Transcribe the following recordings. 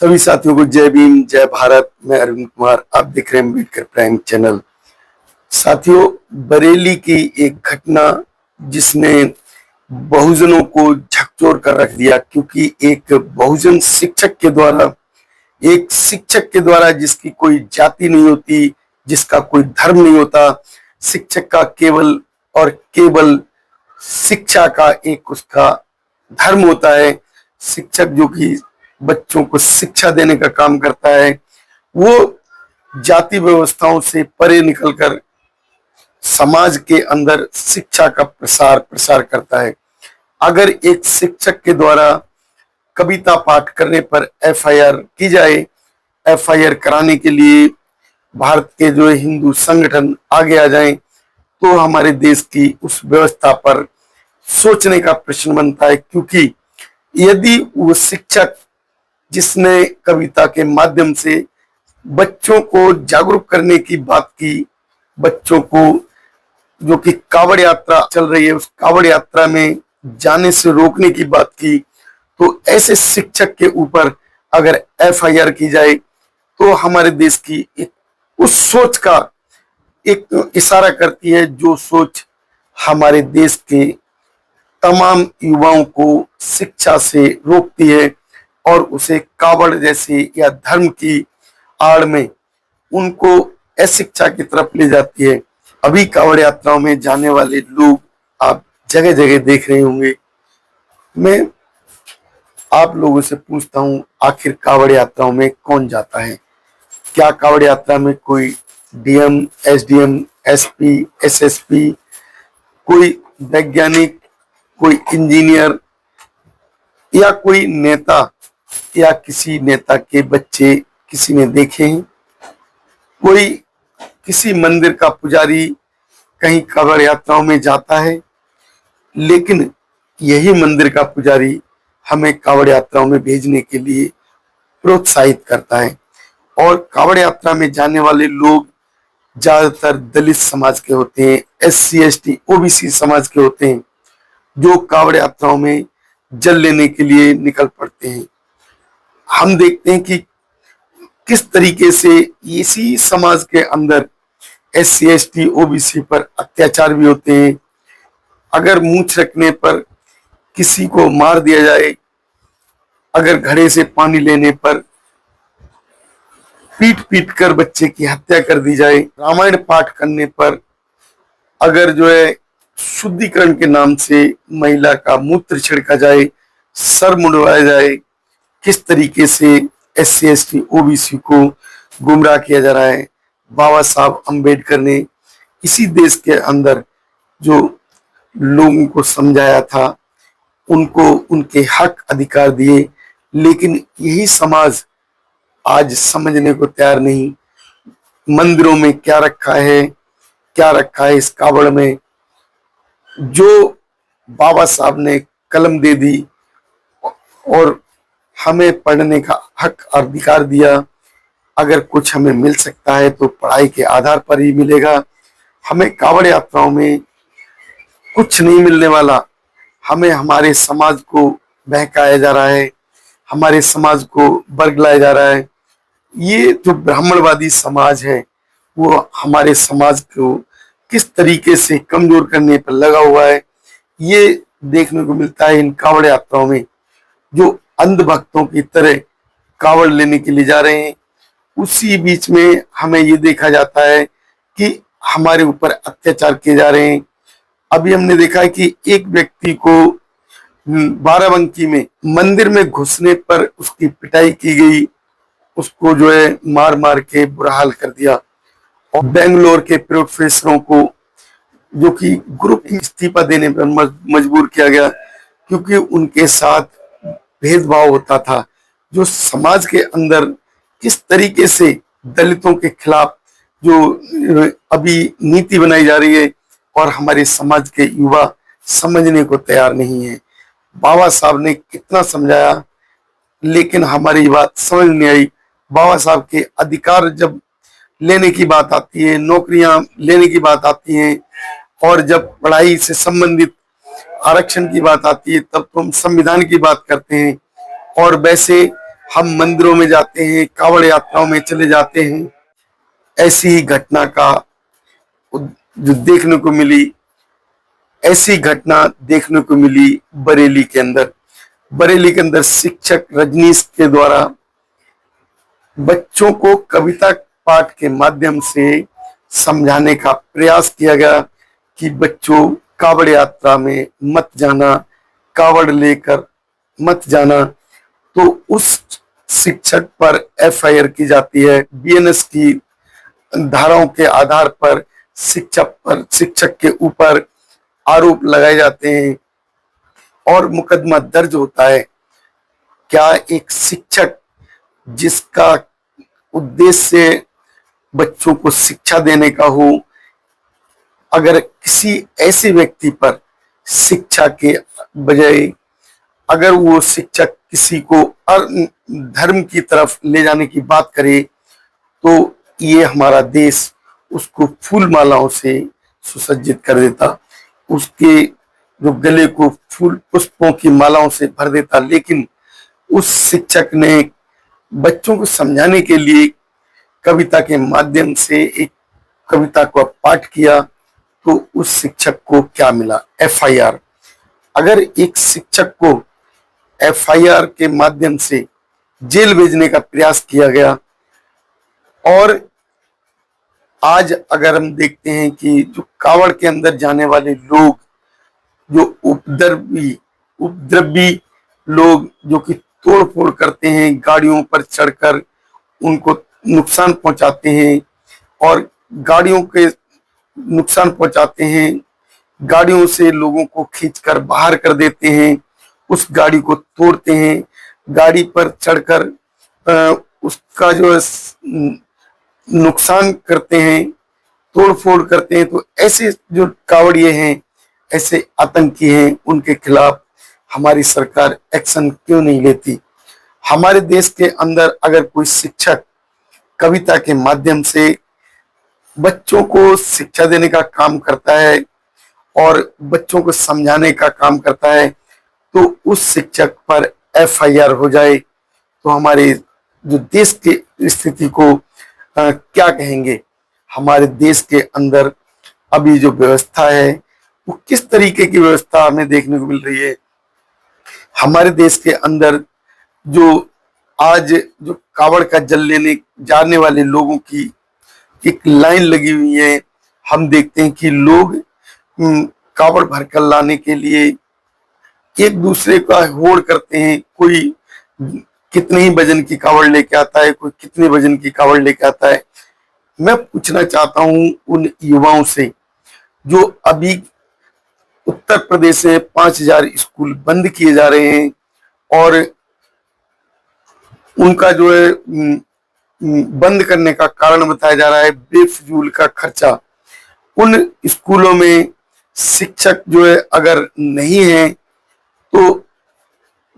सभी साथियों को जय भीम जय भारत। मैं अरविंद कुमार, आप देख रहे हैं अम्बेडकर प्राइम चैनल। साथियों, बरेली की एक घटना जिसने बहुजनों को झकझोर कर रख दिया, क्योंकि एक बहुजन शिक्षक के द्वारा, एक शिक्षक के द्वारा जिसकी कोई जाति नहीं होती, जिसका कोई धर्म नहीं होता, शिक्षक का केवल और केवल शिक्षा का एक उसका धर्म होता है। शिक्षक जो कि बच्चों को शिक्षा देने का काम करता है, वो जाति व्यवस्थाओं से परे निकलकर समाज के अंदर शिक्षा का प्रसार करता है। अगर एक शिक्षक के द्वारा कविता पाठ करने पर एफआईआर की जाए, एफआईआर कराने के लिए भारत के जो हिंदू संगठन आगे आ जाएं, तो हमारे देश की उस व्यवस्था पर सोचने का प्रश्न बनता है। क्योंकि यदि वो शिक्षक जिसने कविता के माध्यम से बच्चों को जागरूक करने की बात की, बच्चों को जो कि कावड़ यात्रा चल रही है उस कावड़ यात्रा में जाने से रोकने की बात की, तो ऐसे शिक्षक के ऊपर अगर एफआईआर की जाए तो हमारे देश की उस सोच का एक इशारा करती है, जो सोच हमारे देश के तमाम युवाओं को शिक्षा से रोकती है और उसे कावड़ जैसे या धर्म की आड़ में उनको अशिक्षा की तरफ ले जाती है। अभी कावड़ यात्राओं में जाने वाले लोग आप जगह जगह देख रहे होंगे। मैं आप लोगों से पूछता हूं, आखिर कावड़ यात्राओं में कौन जाता है? क्या कावड़ यात्रा में कोई डीएम, एसडीएम, एसपी, एसएसपी, कोई वैज्ञानिक, कोई इंजीनियर या कोई नेता या किसी नेता के बच्चे किसी ने देखे हैं? कोई किसी मंदिर का पुजारी कहीं कावड़ यात्राओं में जाता है? लेकिन यही मंदिर का पुजारी हमें कावड़ यात्राओं में भेजने के लिए प्रोत्साहित करता है। और कावड़ यात्रा में जाने वाले लोग ज्यादातर दलित समाज के होते हैं, एससी एसटी ओबीसी समाज के होते हैं, जो कावड़ यात्राओं में जल लेने के लिए निकल पड़ते हैं। हम देखते हैं कि किस तरीके से इसी समाज के अंदर एससी एसटी ओबीसी पर अत्याचार भी होते हैं। अगर मूंछ रखने पर किसी को मार दिया जाए, अगर घड़े से पानी लेने पर पीट पीट कर बच्चे की हत्या कर दी जाए, रामायण पाठ करने पर अगर जो है शुद्धिकरण के नाम से महिला का मूत्र छिड़का जाए, सर मुंडवाया जाए, किस तरीके से एससी एसटी ओबीसी को गुमराह किया जा रहा है। बाबा साहब अंबेडकर ने इसी देश के अंदर जो लोगों को समझाया था, उनको उनके हक अधिकार दिए, लेकिन यही समाज आज समझने को तैयार नहीं। मंदिरों में क्या रखा है, क्या रखा है इस कावड़ में? जो बाबा साहब ने कलम दे दी और हमें पढ़ने का हक अधिकार दिया, अगर कुछ हमें मिल सकता है तो पढ़ाई के आधार पर ही मिलेगा। हमें कावड़ यात्राओं में कुछ नहीं मिलने वाला। हमें हमारे समाज को बहकाया जा रहा है, हमारे समाज को बरगलाया जा रहा है। ये जो ब्राह्मणवादी समाज है वो हमारे समाज को किस तरीके से कमजोर करने पर लगा हुआ है, ये देखने को मिलता है इन कावड़ यात्राओं में। जो अंधभक्तों की तरह कावड़ लेने के लिए जा रहे हैं, उसी बीच में हमें ये देखा जाता है कि हमारे ऊपर अत्याचार किए जा रहे हैं। अभी हमने देखा है कि एक व्यक्ति को बाराबंकी में मंदिर में घुसने पर उसकी पिटाई की गई, उसको जो है मार मार के बुरा हाल कर दिया। और बेंगलोर के प्रोफेसरों को जो कि ग्रुप इस्तीफा देने पर मजबूर किया गया, क्योंकि उनके साथ भेदभाव होता था। जो समाज के अंदर किस तरीके से दलितों के खिलाफ जो अभी नीति बनाई जा रही है और हमारे समाज के युवा समझने को तैयार नहीं है। बाबा साहब ने कितना समझाया, लेकिन हमारी बात समझ नहीं आई। बाबा साहब के अधिकार जब लेने की बात आती है, नौकरियां लेने की बात आती है, और जब पढ़ाई से संबंधित आरक्षण की बात आती है, तब तो हम संविधान की बात करते हैं। और वैसे हम मंदिरों में जाते हैं, कावड़ यात्राओं में चले जाते हैं। ऐसी ही घटना का जो देखने को मिली, ऐसी घटना देखने को मिली बरेली के अंदर। बरेली के अंदर शिक्षक रजनीश के द्वारा बच्चों को कविता पाठ के माध्यम से समझाने का प्रयास किया गया कि बच्चों, कावड़ यात्रा में मत जाना, कावड़ लेकर मत जाना। तो उस शिक्षक पर एफआईआर की जाती है। बीएनएस की धाराओं के आधार पर शिक्षक के ऊपर आरोप लगाए जाते हैं और मुकदमा दर्ज होता है। क्या एक शिक्षक जिसका उद्देश्य बच्चों को शिक्षा देने का हो, अगर किसी ऐसे व्यक्ति पर शिक्षा के बजाय अगर वो शिक्षक किसी को धर्म की तरफ ले जाने की बात करे, तो ये हमारा देश उसको फूल मालाओं से सुसज्जित कर देता, उसके जो गले को फूल पुष्पों की मालाओं से भर देता। लेकिन उस शिक्षक ने बच्चों को समझाने के लिए कविता के माध्यम से एक कविता को पाठ किया, तो उस शिक्षक को क्या मिला? एफआईआर। अगर एक शिक्षक को एफआईआर के माध्यम से जेल भेजने का प्रयास किया गया, और आज अगर हम देखते हैं कि जो कावड़ के अंदर जाने वाले लोग, जो उपद्रवी लोग जो कि तोड़फोड़ करते हैं, गाड़ियों पर चढ़कर उनको नुकसान पहुंचाते हैं और गाड़ियों के नुकसान पहुंचाते हैं, गाड़ियों से लोगों को खींचकर बाहर कर देते हैं, उस गाड़ी को तोड़ते हैं, गाड़ी पर चढ़कर उसका जो नुकसान करते हैं, तोड़फोड़ करते हैं। तो ऐसे जो कावड़िए हैं, ऐसे आतंकी हैं, उनके खिलाफ हमारी सरकार एक्शन क्यों नहीं लेती? हमारे देश के अंदर अगर कोई शिक्षक कविता के माध्यम से बच्चों को शिक्षा देने का काम करता है और बच्चों को समझाने का काम करता है, तो उस शिक्षक पर एफआईआर हो जाए तो हमारे जो देश की स्थिति को क्या कहेंगे? हमारे देश के अंदर अभी जो व्यवस्था है वो किस तरीके की व्यवस्था हमें देखने को मिल रही है? हमारे देश के अंदर जो आज जो कावड़ का जल लेने जाने वाले लोगों की एक लाइन लगी हुई है, हम देखते हैं कि लोग कावड़ भरकर लाने के लिए एक दूसरे का होड़ करते हैं। कोई कितने ही वजन की कावड़ लेके आता है, कोई कितने वजन की कावड़ लेके आता है। मैं पूछना चाहता हूं उन युवाओं से जो अभी उत्तर प्रदेश में 5000 स्कूल बंद किए जा रहे हैं और उनका जो है बंद करने का कारण बताया जा रहा है बेफजूल का खर्चा। उन स्कूलों में शिक्षक जो है अगर नहीं है, तो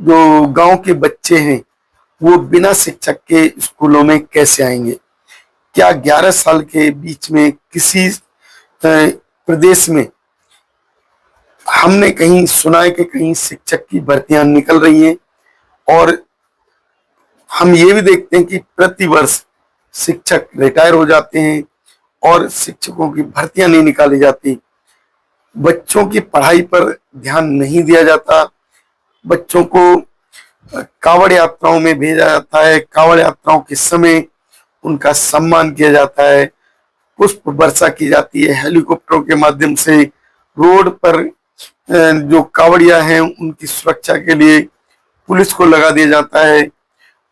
जो गांव के बच्चे हैं वो बिना शिक्षक के स्कूलों में कैसे आएंगे? क्या 11 साल के बीच में किसी प्रदेश में हमने कहीं सुना है कि कहीं शिक्षक की भर्तियां निकल रही हैं? और हम ये भी देखते हैं कि प्रतिवर्ष शिक्षक रिटायर हो जाते हैं और शिक्षकों की भर्तियां नहीं निकाली जाती। बच्चों की पढ़ाई पर ध्यान नहीं दिया जाता, बच्चों को कावड़ यात्राओं में भेजा जाता है, कावड़ यात्राओं के समय उनका सम्मान किया जाता है, पुष्प वर्षा की जाती है, हेलीकॉप्टरों के माध्यम से रोड पर जो कावड़िया हैं उनकी सुरक्षा के लिए पुलिस को लगा दिया जाता है।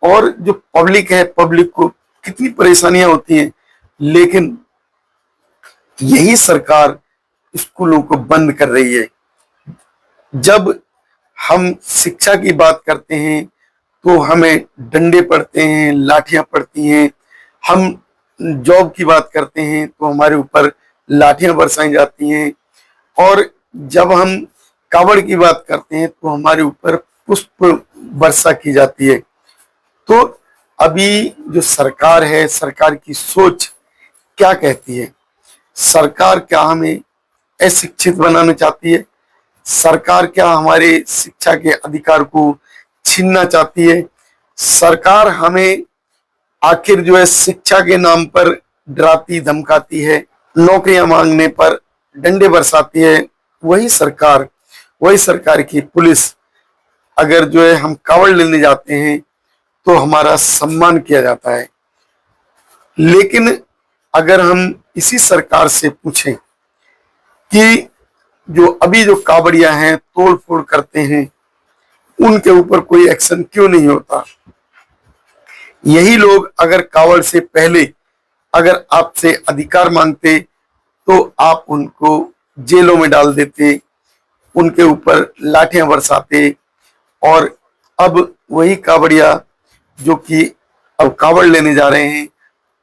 और जो पब्लिक है, पब्लिक को कितनी परेशानियां होती हैं, लेकिन यही सरकार स्कूलों को बंद कर रही है। जब हम शिक्षा की बात करते हैं तो हमें डंडे पड़ते हैं, लाठियां पड़ती हैं। हम जॉब की बात करते हैं तो हमारे ऊपर लाठियां बरसाई जाती हैं। और जब हम कावड़ की बात करते हैं तो हमारे ऊपर पुष्प वर्षा की जाती है। तो अभी जो सरकार है, सरकार की सोच क्या कहती है? सरकार क्या हमें अशिक्षित बनाना चाहती है? सरकार क्या हमारे शिक्षा के अधिकार को छीनना चाहती है? सरकार हमें आखिर जो है शिक्षा के नाम पर डराती धमकाती है, नौकरियां मांगने पर डंडे बरसाती है। वही सरकार की पुलिस अगर जो है हम कावड़ लेने जाते हैं तो हमारा सम्मान किया जाता है। लेकिन अगर हम इसी सरकार से पूछें कि जो कावड़िया हैं तोड़ फोड़ करते हैं, उनके ऊपर कोई एक्शन क्यों नहीं होता। यही लोग अगर कावड़ से पहले अगर आपसे अधिकार मांगते तो आप उनको जेलों में डाल देते, उनके ऊपर लाठियां बरसाते। और अब वही कावड़िया जो कि अब कावड़ लेने जा रहे हैं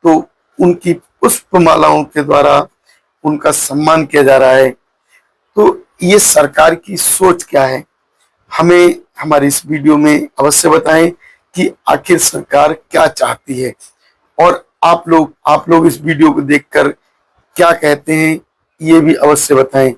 तो उनकी पुष्प मालाओं के द्वारा उनका सम्मान किया जा रहा है। तो ये सरकार की सोच क्या है, हमें हमारी इस वीडियो में अवश्य बताएं कि आखिर सरकार क्या चाहती है। और आप लोग इस वीडियो को देखकर क्या कहते हैं ये भी अवश्य बताएं।